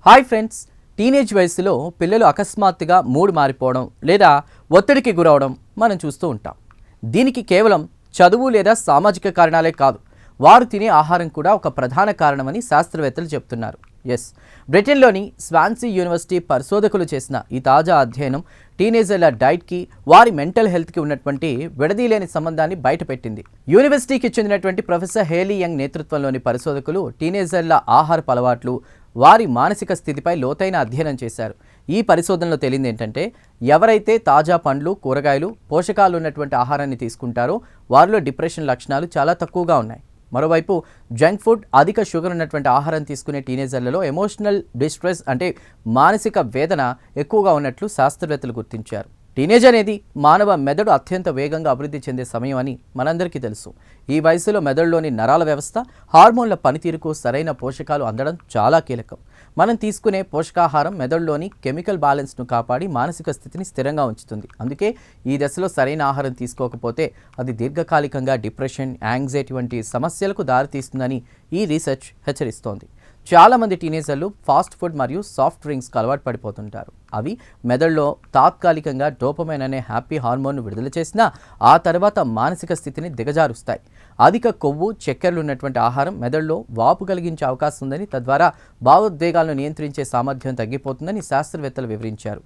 Hi friends, teenage వయసులో పిల్లలు అకస్మాత్తుగా మూడ్ మారిపోవడం లేదా ఒత్తిడికి గురవడం మనం చూస్తూ ఉంటాం. దీనికి కేవలం చదువు లేదా సామాజిక కారణాలే కాదు, వారు తినే ఆహారం కూడా ఒక ప్రధాన కారణమని శాస్త్రవేత్తలు చెప్తున్నారు. బ్రిటన్లోని స్వాన్సీ యూనివర్సిటీ పరిశోధకులు చేసిన ఈ తాజా అధ్యయనం టీనేజర్ల డైట్కి వారి మెంటల్ హెల్త్కి ఉన్నటువంటి విడదీయలేని సంబంధాన్ని బయటపెట్టింది. యూనివర్సిటీకి చెందినటువంటి ప్రొఫెసర్ హేలీ యంగ్ నేతృత్వంలోని పరిశోధకులు టీనేజర్ల ఆహారపు అలవాట్లు, వారి మానసిక స్థితిపై లోతైన అధ్యయనం చేశారు. ఈ పరిశోధనలో తేలింది ఏంటంటే, ఎవరైతే తాజా పండ్లు, కూరగాయలు, పోషకాలు ఉన్నటువంటి ఆహారాన్ని తీసుకుంటారో వారిలో డిప్రెషన్ లక్షణాలు చాలా తక్కువగా ఉన్నాయి. మరోవైపు జంక్ ఫుడ్, అధిక షుగర్ ఉన్నటువంటి ఆహారం తీసుకునే టీనేజర్లలో ఎమోషనల్ డిస్ట్రెస్ అంటే మానసిక వేదన ఎక్కువగా ఉన్నట్లు శాస్త్రవేత్తలు గుర్తించారు. టీనేజ్ అనేది మానవ మెదడు అత్యంత వేగంగా అభివృద్ధి చెందే సమయం అని మనందరికీ తెలుసు. ఈ వయసులో మెదడులోని నరాల వ్యవస్థ, హార్మోన్ల పనితీరుకు సరైన పోషకాలు అందడం చాలా కీలకం. మనం తీసుకునే పోషకాహారం మెదడులోని కెమికల్ బ్యాలెన్స్ను కాపాడి మానసిక స్థితిని స్థిరంగా ఉంచుతుంది. అందుకే ఈ దశలో సరైన ఆహారం తీసుకోకపోతే అది దీర్ఘకాలికంగా డిప్రెషన్, యాంగ్జైటీ వంటి సమస్యలకు దారితీస్తుందని ఈ రీసెర్చ్ హెచ్చరిస్తోంది. చాలామంది టీనేజర్లు ఫాస్ట్ ఫుడ్ మరియు సాఫ్ట్ డ్రింక్స్కి అలవాటు పడిపోతుంటారు. అవి మెదడులో తాత్కాలికంగా డోపమైన్ అనే హ్యాపీ హార్మోన్ను విడుదల చేసినా ఆ తర్వాత మానసిక స్థితిని దిగజారుస్తాయి. అధిక కొవ్వు, చక్కెరలు ఉన్నటువంటి ఆహారం మెదడులో వాపు కలిగించే అవకాశం ఉందని, తద్వారా భావోద్వేగాలను నియంత్రించే సామర్థ్యం తగ్గిపోతుందని శాస్త్రవేత్తలు వివరించారు.